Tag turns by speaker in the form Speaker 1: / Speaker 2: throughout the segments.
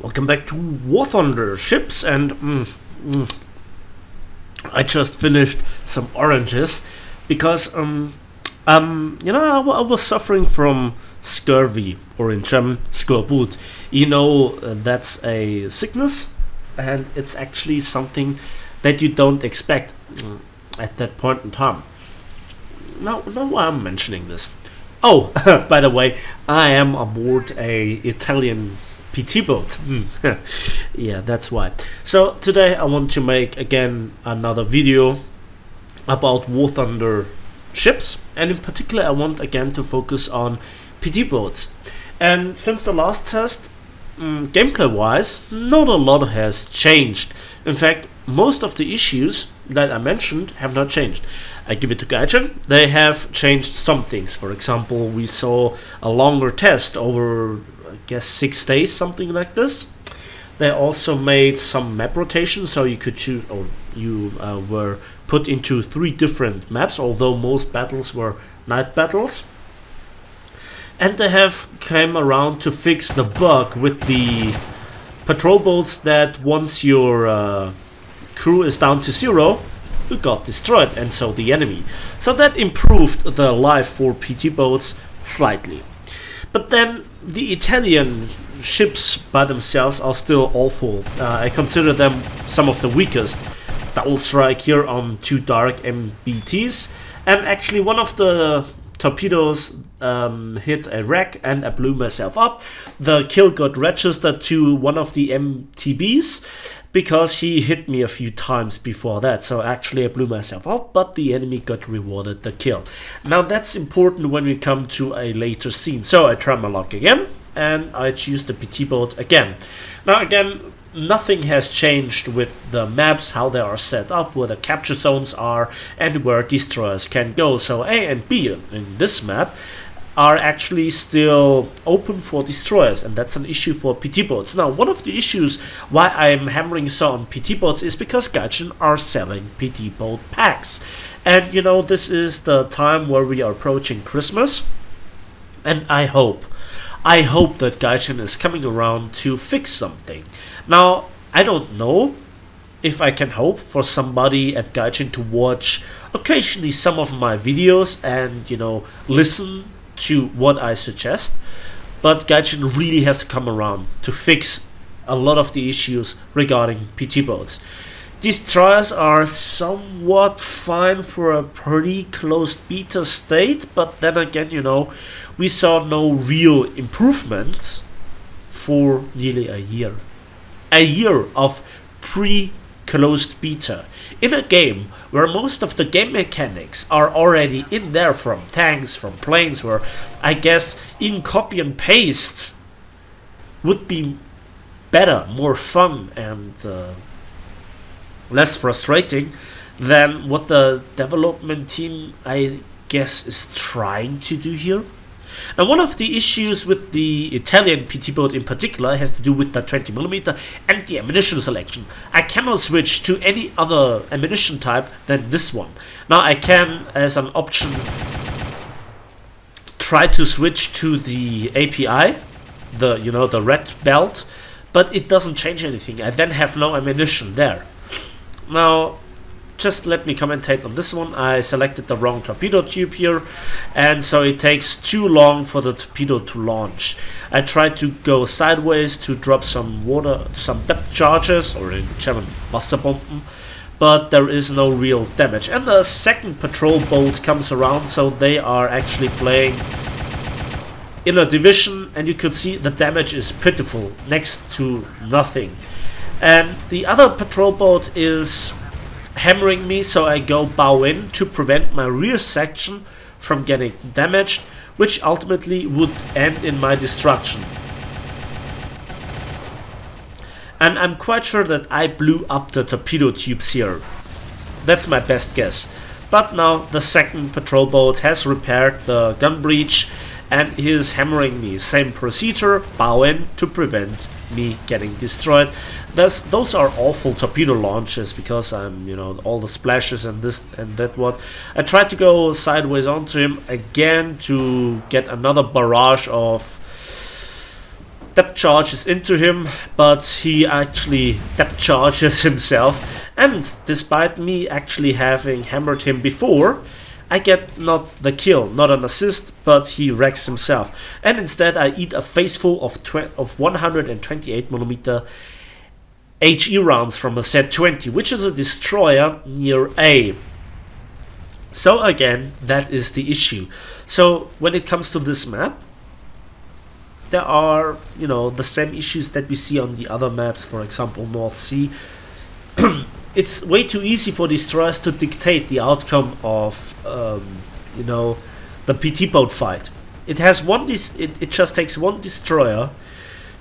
Speaker 1: Welcome back to War Thunder ships, and I just finished some oranges because I was suffering from scurvy, or in German Skorbut. That's a sickness, and it's actually something that you don't expect at that point in time. Now why I'm mentioning this? Oh, by the way, I am aboard a Italian PT boat. Yeah, that's why. So today I want to make again another video about War Thunder ships, and in particular I want again to focus on PT boats. And since the last test, gameplay wise, not a lot has changed. In fact, most of the issues that I mentioned have not changed. I give it to Gaijin. They have changed some things. For example, we saw a longer test over, I guess, 6 days, something like this. They also made some map rotations, so you could choose, or you were put into 3 different maps, although most battles were night battles. And they have come around to fix the bug with the patrol boats that once your crew is down to 0, you got destroyed, and so the enemy. So that improved the life for PT boats slightly. But then the Italian ships by themselves are still awful. I consider them some of the weakest. Double strike here on 2 dark MBTs, and actually one of the torpedoes hit a wreck and I blew myself up. The kill got registered to one of the MTBs because he hit me a few times before that. So actually I blew myself up, but the enemy got rewarded the kill. Now that's important when we come to a later scene. So I try my luck again and I choose the PT boat again. Now again, nothing has changed with the maps, how they are set up, where the capture zones are, and where destroyers can go. So A and B in this map are actually still open for destroyers, and that's an issue for PT boats. Now, one of the issues why I'm hammering so on PT boats is because Gaijin are selling PT boat packs. And this is the time where we are approaching Christmas, and I hope that Gaijin is coming around to fix something. Now, I don't know if I can hope for somebody at Gaijin to watch occasionally some of my videos and, listen to what I suggest. But Gaijin really has to come around to fix a lot of the issues regarding PT boats. Destroyers are somewhat fine for a pretty closed beta state, but then again, we saw no real improvement for nearly a year. A year of pre-closed beta in a game where most of the game mechanics are already in there, from tanks, from planes, where I guess even copy and paste would be better, more fun, and less frustrating than what the development team, I guess, is trying to do here. Now, one of the issues with the Italian PT boat in particular has to do with the 20mm and the ammunition selection. I cannot switch to any other ammunition type than this one. Now, I can, as an option, try to switch to the API, the red belt, but it doesn't change anything. I then have no ammunition there. Now, just let me commentate on this one. I selected the wrong torpedo tube here, and so it takes too long for the torpedo to launch. I tried to go sideways to drop some depth charges, or in German Wasserbomben, but there is no real damage. And the second patrol boat comes around, so they are actually playing in a division, and you could see the damage is pitiful, next to nothing. And the other patrol boat is hammering me, so I go bow in to prevent my rear section from getting damaged, which ultimately would end in my destruction. And I'm quite sure that I blew up the torpedo tubes here. That's my best guess. But now the second patrol boat has repaired the gun breach and is hammering me. Same procedure, bow in to prevent me getting destroyed. Those are awful torpedo launches because I'm, all the splashes and this and that what. I tried to go sideways onto him again to get another barrage of depth charges into him, but he actually depth charges himself, and despite me actually having hammered him before, I get not the kill, not an assist, but he wrecks himself, and instead I eat a faceful of 128mm HE rounds from a Z-20, which is a destroyer near A. So again, that is the issue. So when it comes to this map, there are, you know, the same issues that we see on the other maps, for example North Sea. It's way too easy for destroyers to dictate the outcome of, you know, the PT boat fight. It has it just takes one destroyer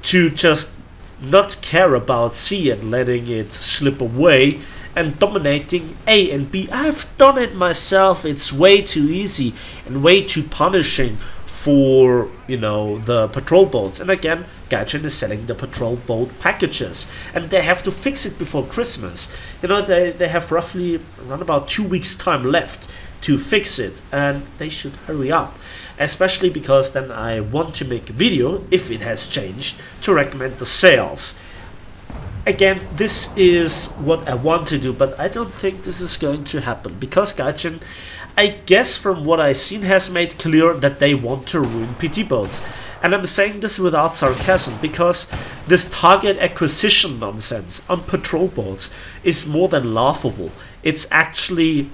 Speaker 1: to just not care about C and letting it slip away and dominating A and B. I've done it myself. It's way too easy and way too punishing for, you know, the patrol boats. And again, Gaijin is selling the patrol boat packages, and they have to fix it before Christmas. You know, they have roughly around about 2 weeks time left to fix it, and they should hurry up, especially because then I want to make a video, if it has changed, to recommend the sales. Again, this is what I want to do, but I don't think this is going to happen, because Gaijin, I guess from what I've seen, has made clear that they want to ruin PT boats. And I'm saying this without sarcasm, because this target acquisition nonsense on patrol boats is more than laughable. It's actually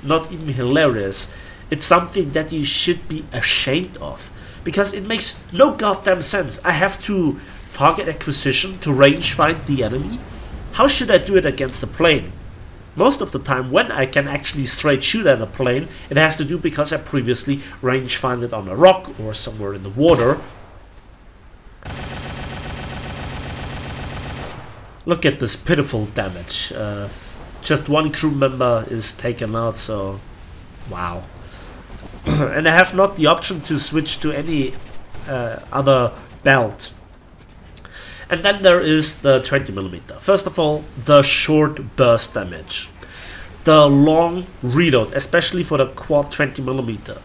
Speaker 1: not even hilarious. It's something that you should be ashamed of, because it makes no goddamn sense. I have to target acquisition to range find the enemy? How should I do it against a plane? Most of the time, when I can actually straight shoot at a plane, it has to do because I previously range find it on a rock or somewhere in the water. Look at this pitiful damage. Just one crew member is taken out, so wow. And I have not the option to switch to any other belt. And then there is the 20mm. First of all, the short burst damage. The long reload, especially for the quad 20mm.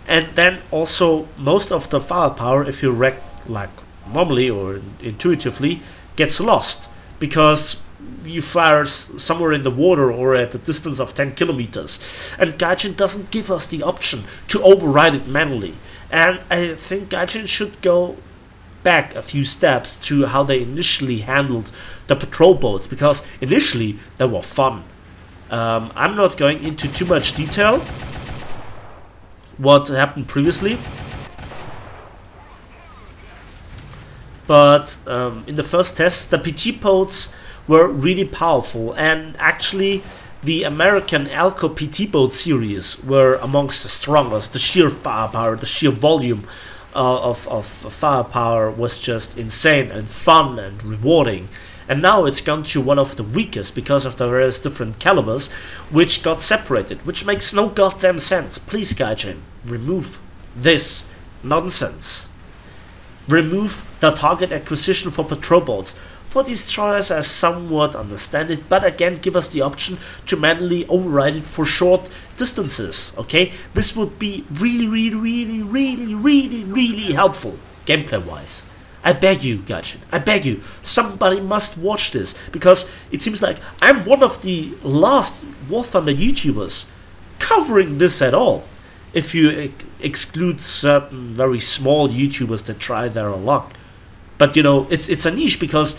Speaker 1: And then also most of the firepower, if you wreck like normally or intuitively, gets lost, because you fire somewhere in the water or at a distance of 10 kilometers. And Gaijin doesn't give us the option to override it manually. And I think Gaijin should go back a few steps to how they initially handled the patrol boats, because initially they were fun. I'm not going into too much detail what happened previously, but in the first test the PT boats were really powerful, and actually the American Alco PT boat series were amongst the strongest. The sheer firepower, the sheer volume of firepower was just insane and fun and rewarding. And now it's gone to one of the weakest because of the various different calibers which got separated, which makes no goddamn sense. Please, Gaijin, remove this nonsense. Remove the target acquisition for patrol boats. For destroyers, I somewhat understand it, but again, give us the option to manually override it for short distances, okay? This would be really helpful, gameplay-wise. I beg you, Gaijin, I beg you, somebody must watch this, because it seems like I'm one of the last War Thunder YouTubers covering this at all. If you exclude certain very small YouTubers that try their luck. But you know, it's a niche, because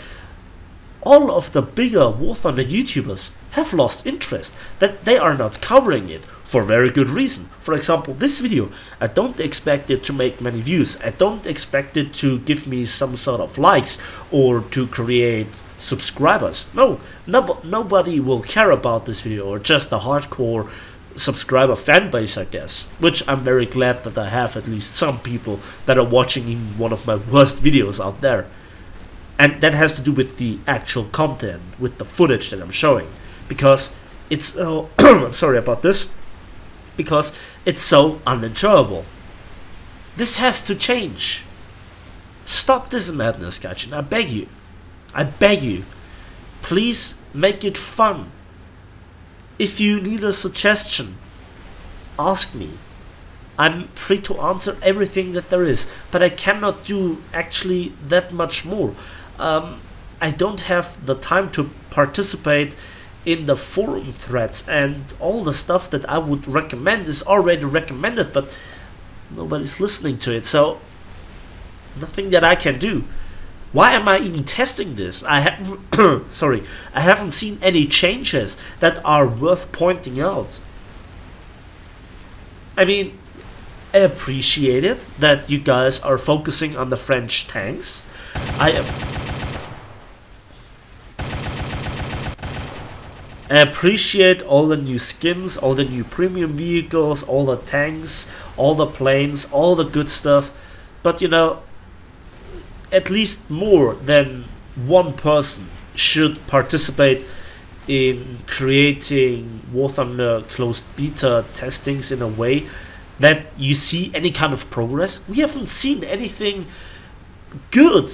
Speaker 1: all of the bigger War Thunder YouTubers have lost interest, that they are not covering it for very good reason. For example, this video, I don't expect it to make many views. I don't expect it to give me some sort of likes or to create subscribers. No, nobody will care about this video, or just the hardcore subscriber fan base, I guess. Which I'm very glad that I have at least some people that are watching even one of my worst videos out there. And that has to do with the actual content, with the footage that I'm showing. Because it's I'm sorry about this. Because it's so unenjoyable. This has to change. Stop this madness, Gaijin. I beg you. I beg you. Please make it fun. If you need a suggestion, ask me. I'm free to answer everything that there is, but I cannot do actually that much more. I don't have the time to participate in the forum threads, and all the stuff that I would recommend is already recommended, but nobody's listening to it, so nothing that I can do. Why am I even testing this? I have sorry, I haven't seen any changes that are worth pointing out. I mean, I appreciate it that you guys are focusing on the French tanks. I appreciate all the new skins, all the new premium vehicles, all the tanks, all the planes, all the good stuff. But you know, at least more than one person should participate in creating War Thunder closed beta testings in a way that you see any kind of progress. We haven't seen anything good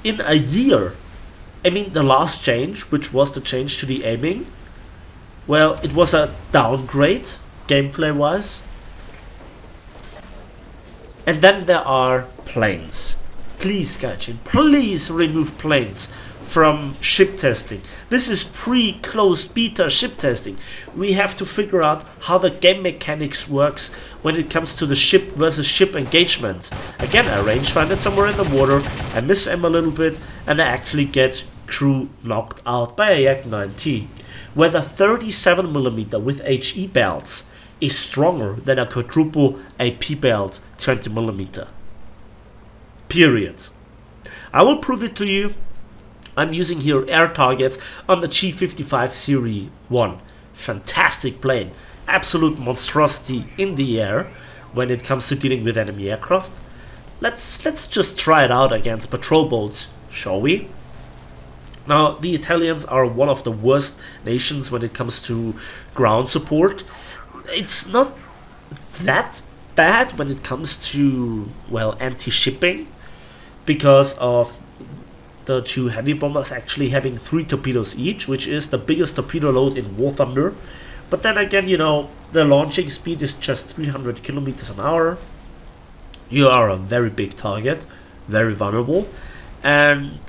Speaker 1: in a year. I mean, the last change, which was the change to the aiming, well, it was a downgrade, gameplay-wise. And then there are planes. Please, Gaijin, please remove planes from ship testing. This is pre-closed beta ship testing. We have to figure out how the game mechanics works when it comes to the ship versus ship engagement. Again, I rangefind it somewhere in the water, I miss aim a little bit, and I actually get crew knocked out by a Yak 9T, where the 37mm with HE belts is stronger than a quadruple AP belt 20mm. Period. I will prove it to you. I'm using here air targets on the G55 Series 1. Fantastic plane. Absolute monstrosity in the air when it comes to dealing with enemy aircraft. Let's just try it out against patrol boats, shall we? Now, the Italians are one of the worst nations when it comes to ground support. It's not that bad when it comes to, well, anti-shipping, because of the two heavy bombers actually having 3 torpedoes each, which is the biggest torpedo load in War Thunder. But then again, you know, the launching speed is just 300 kilometers an hour. You are a very big target, very vulnerable, and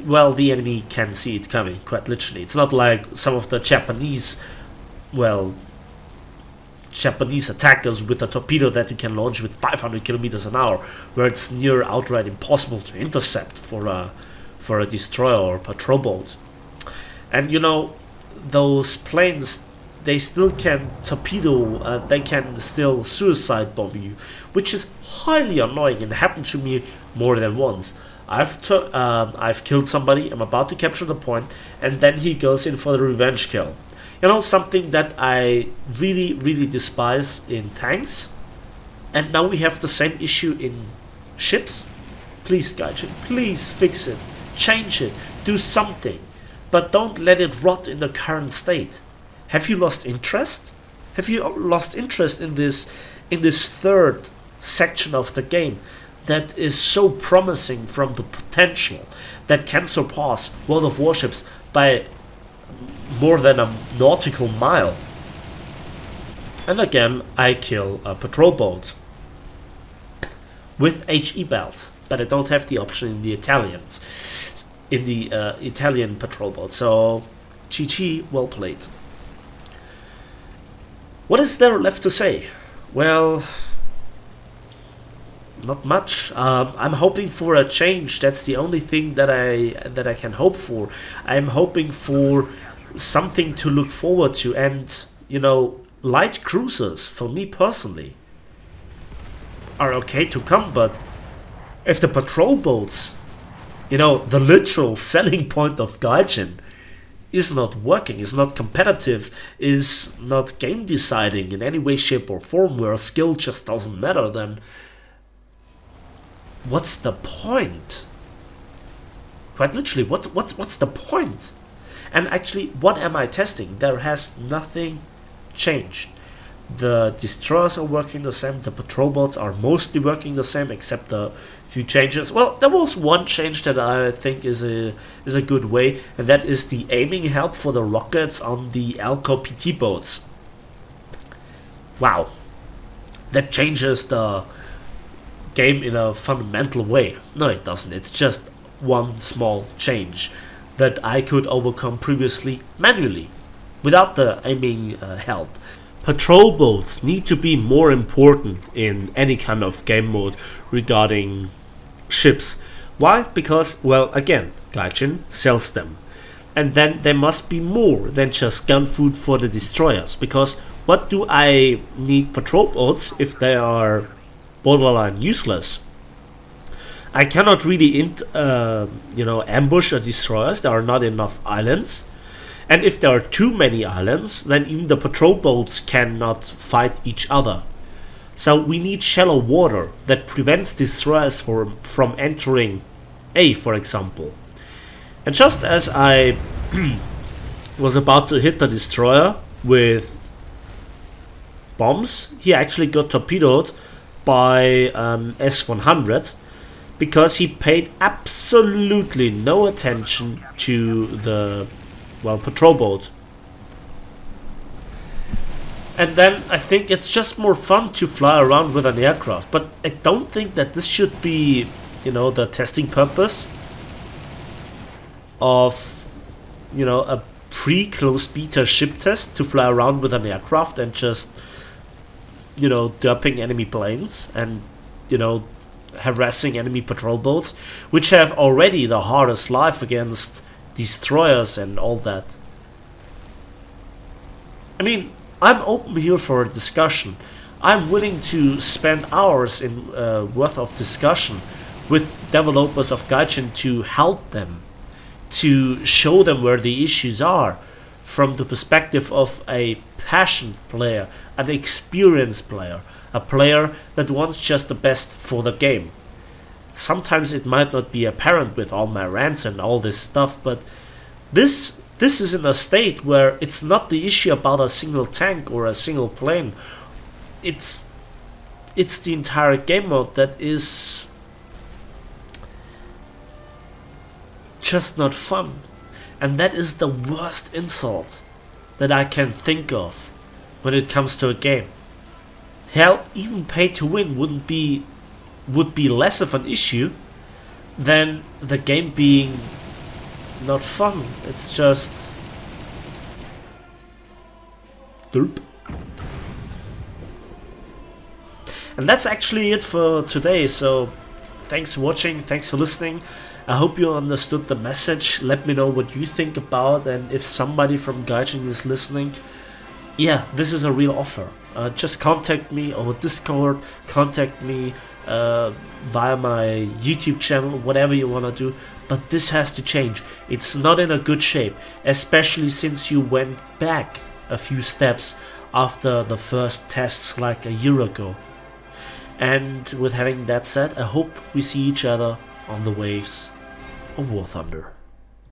Speaker 1: well, the enemy can see it coming, quite literally. It's not like some of the Japanese, well, Japanese attackers with a torpedo that you can launch with 500 kilometers an hour, where it's near outright impossible to intercept for a destroyer or patrol boat. And you know, those planes, they still can torpedo, they can still suicide bomb you, which is highly annoying and happened to me more than once. I've killed somebody, I'm about to capture the point, and then he goes in for the revenge kill. You know, something that I really despise in tanks. And now we have the same issue in ships. Please, Gaijin, please fix it, change it, do something, but don't let it rot in the current state. Have you lost interest? Have you lost interest in this third section of the game that is so promising from the potential, that can surpass World of Warships by more than a nautical mile? And again, I kill a patrol boat with HE belts, but I don't have the option in the Italian patrol boat. So GG, well played. What is there left to say? Well, not much. I'm hoping for a change. That's the only thing that I can hope for. I'm hoping for something to look forward to, and you know, light cruisers for me personally are okay to come, but if the patrol boats, you know, the literal selling point of Gaijin, is not working, is not competitive, is not game deciding in any way, shape or form, where skill just doesn't matter, then what's the point? Quite literally, what's the point? And actually, what am I testing? There has nothing changed. The destroyers are working the same, the patrol boats are mostly working the same, except a few changes. Well, there was one change that I think is a good way, and that is the aiming help for the rockets on the Alco PT boats. Wow. that changes the game in a fundamental way. No, it doesn't. It's just one small change that I could overcome previously manually without the aiming help. Patrol boats need to be more important in any kind of game mode regarding ships. Why? Because, well, again, Gaijin sells them. And then there must be more than just gun food for the destroyers. Because what do I need patrol boats if they are borderline useless? I cannot really ambush a destroyers. There are not enough islands. And if there are too many islands, then even the patrol boats cannot fight each other. So we need shallow water that prevents destroyers from entering A, for example. And just as I was about to hit the destroyer with bombs, he actually got torpedoed by S-100 because he paid absolutely no attention to the, well, patrol boat. And then I think it's just more fun to fly around with an aircraft, but I don't think that this should be, the testing purpose of, a pre-closed beta ship test to fly around with an aircraft and just, derping enemy planes and, harassing enemy patrol boats, which have already the hardest life against destroyers and all that. I mean, I'm open here for a discussion. I'm willing to spend hours in worth of discussion with developers of Gaijin to help them, to show them where the issues are from the perspective of a passionate player, an experienced player, a player that wants just the best for the game. Sometimes it might not be apparent with all my rants and all this stuff, but this is in a state where it's not the issue about a single tank or a single plane. It's the entire game mode that is just not fun. And that is the worst insult that I can think of when it comes to a game. Hell, even pay to win would be less of an issue than the game being not fun. It's just derp. And that's actually it for today. So thanks for watching, thanks for listening. I hope you understood the message. Let me know what you think about, and if somebody from Gaijin is listening, yeah, this is a real offer. Just contact me over Discord, contact me via my YouTube channel, whatever you want to do. But this has to change. It's not in a good shape, especially since you went back a few steps after the first tests like a year ago. And with having that said, I hope we see each other on the waves of War Thunder.